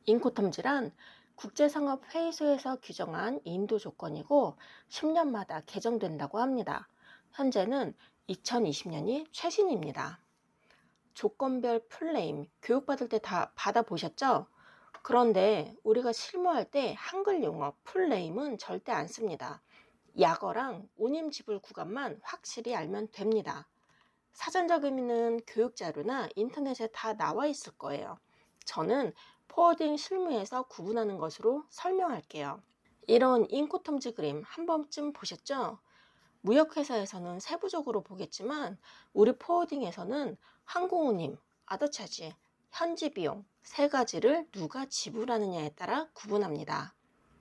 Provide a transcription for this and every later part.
인코텀즈란 국제상업회의소에서 규정한 인도 조건이고 10년마다 개정된다고 합니다. 현재는 2020년이 최신입니다. 조건별 풀네임, 교육받을 때 다 받아보셨죠? 그런데 우리가 실무할 때 한글 용어 풀네임은 절대 안 씁니다. 약어랑 운임지불 구간만 확실히 알면 됩니다. 사전적 의미는 교육자료나 인터넷에 다 나와 있을 거예요. 저는 포워딩 실무에서 구분하는 것으로 설명할게요. 이런 인코텀즈 그림 한 번쯤 보셨죠? 무역회사에서는 세부적으로 보겠지만 우리 포워딩에서는 항공운임, 아더차지, 현지 비용 세 가지를 누가 지불하느냐에 따라 구분합니다.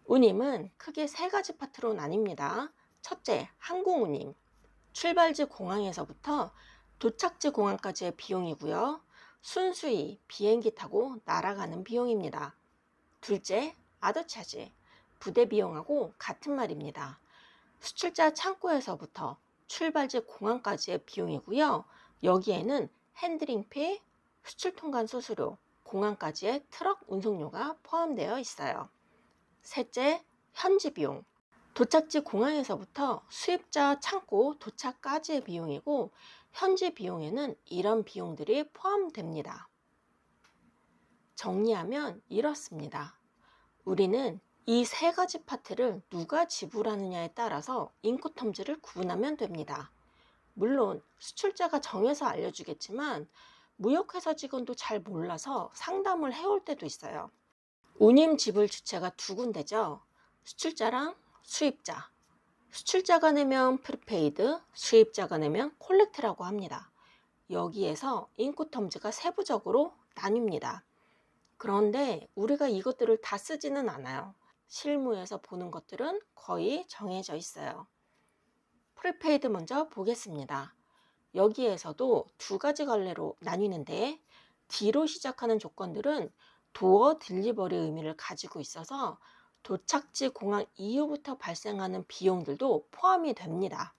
운임은 크게 세 가지 파트로 나뉩니다. 첫째, 항공운임. 출발지 공항에서부터 도착지 공항까지의 비용이고요. 순수히 비행기 타고 날아가는 비용입니다. 둘째, 아더차지. 부대 비용하고 같은 말입니다. 수출자 창고에서부터 출발지 공항까지의 비용이고요. 여기에는 핸들링피, 수출 통관 수수료, 공항까지의 트럭 운송료가 포함되어 있어요. 셋째, 현지 비용. 도착지 공항에서부터 수입자 창고 도착까지의 비용이고 현지 비용에는 이런 비용들이 포함됩니다. 정리하면 이렇습니다. 우리는 이 세 가지 파트를 누가 지불하느냐에 따라서 인코텀즈를 구분하면 됩니다. 물론 수출자가 정해서 알려주겠지만 무역회사 직원도 잘 몰라서 상담을 해올 때도 있어요. 운임 지불 주체가 두 군데죠. 수출자랑 수입자. 수출자가 내면 프리페이드, 수입자가 내면 콜렉트라고 합니다. 여기에서 인코텀즈가 세부적으로 나뉩니다. 그런데 우리가 이것들을 다 쓰지는 않아요. 실무에서 보는 것들은 거의 정해져 있어요. 프리페이드 먼저 보겠습니다. 여기에서도 두 가지 갈래로 나뉘는데 D로 시작하는 조건들은 도어 딜리버리 의미를 가지고 있어서 도착지 공항 이후부터 발생하는 비용들도 포함이 됩니다.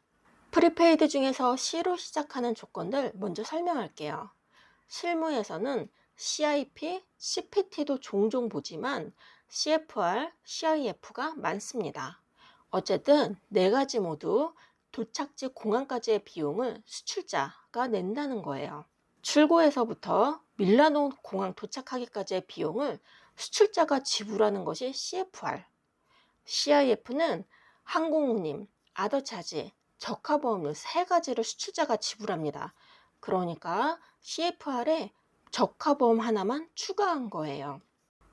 프리페이드 중에서 C로 시작하는 조건들 먼저 설명할게요. 실무에서는 CIP, CPT도 종종 보지만 CFR, CIF가 많습니다. 어쨌든 네 가지 모두 도착지 공항까지의 비용을 수출자가 낸다는 거예요. 출고에서부터 밀라노 공항 도착하기까지의 비용을 수출자가 지불하는 것이 CFR. CIF는 항공운임, 아더차지, 적하보험료 세 가지를 수출자가 지불합니다. 그러니까 CFR에 적하보험 하나만 추가한 거예요.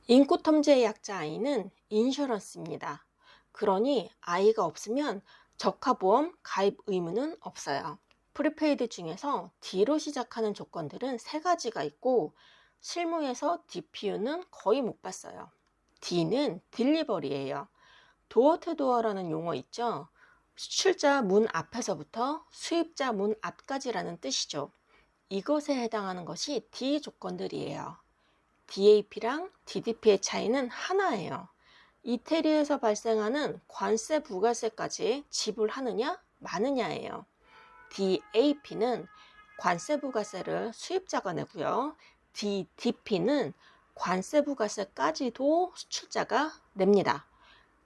인코텀즈의 약자 I는 인슈런스입니다. 그러니 I가 없으면 적하보험 가입 의무는 없어요. 프리페이드 중에서 D로 시작하는 조건들은 세 가지가 있고 실무에서 DPU는 거의 못 봤어요. D는 딜리버리예요. 도어 투 도어라는 용어 있죠? 수출자 문 앞에서부터 수입자 문 앞까지라는 뜻이죠. 이것에 해당하는 것이 D 조건들이에요. DAP랑 DDP의 차이는 하나예요. 이태리에서 발생하는 관세 부가세까지 지불하느냐 마느냐예요. DAP는 관세 부가세를 수입자가 내고요. DDP는 관세 부가세까지도 수출자가 냅니다.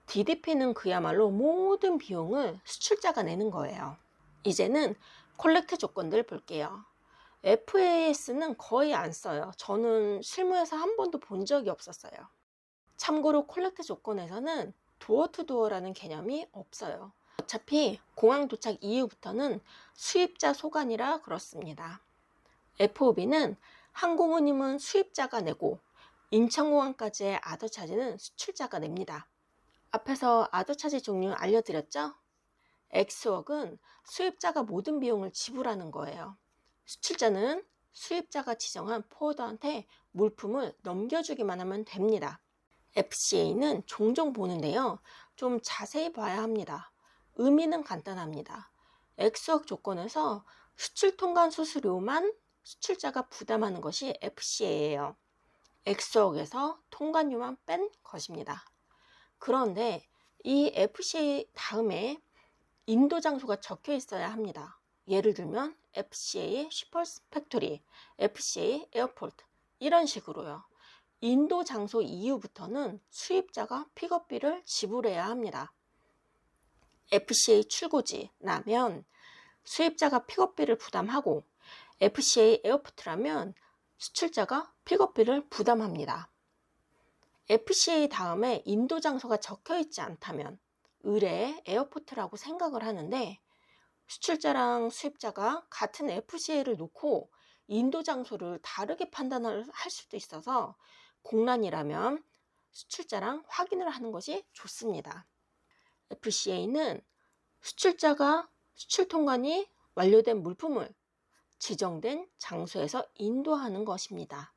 DDP는 그야말로 모든 비용을 수출자가 내는 거예요. 이제는 콜렉트 조건들 볼게요. FAS는 거의 안 써요. 저는 실무에서 한 번도 본 적이 없었어요. 참고로 콜렉트 조건에서는 도어 투 도어라는 개념이 없어요. 어차피 공항 도착 이후부터는 수입자 소관이라 그렇습니다. FOB는 항공운임은 수입자가 내고 인천공항까지의 아더차지는 수출자가 냅니다. 앞에서 아더차지 종류 알려드렸죠? 엑스웍은 수입자가 모든 비용을 지불하는 거예요. 수출자는 수입자가 지정한 포워더한테 물품을 넘겨주기만 하면 됩니다. FCA는 종종 보는데요. 좀 자세히 봐야 합니다. 의미는 간단합니다. 엑스웍 조건에서 수출 통관 수수료만 수출자가 부담하는 것이 FCA예요. 엑스웍에서 통관료만 뺀 것입니다. 그런데 이 FCA 다음에 인도 장소가 적혀 있어야 합니다. 예를 들면 FCA 슈퍼스 팩토리, FCA 에어포트 이런 식으로요. 인도 장소 이후부터는 수입자가 픽업비를 지불해야 합니다. FCA 출고지라면 수입자가 픽업비를 부담하고 FCA 에어포트라면 수출자가 픽업비를 부담합니다. FCA 다음에 인도 장소가 적혀 있지 않다면 의뢰의 에어포트라고 생각을 하는데 수출자랑 수입자가 같은 FCA를 놓고 인도 장소를 다르게 판단을 할 수도 있어서 공란이라면 수출자랑 확인을 하는 것이 좋습니다. FCA는 수출자가 수출 통관이 완료된 물품을 지정된 장소에서 인도하는 것입니다.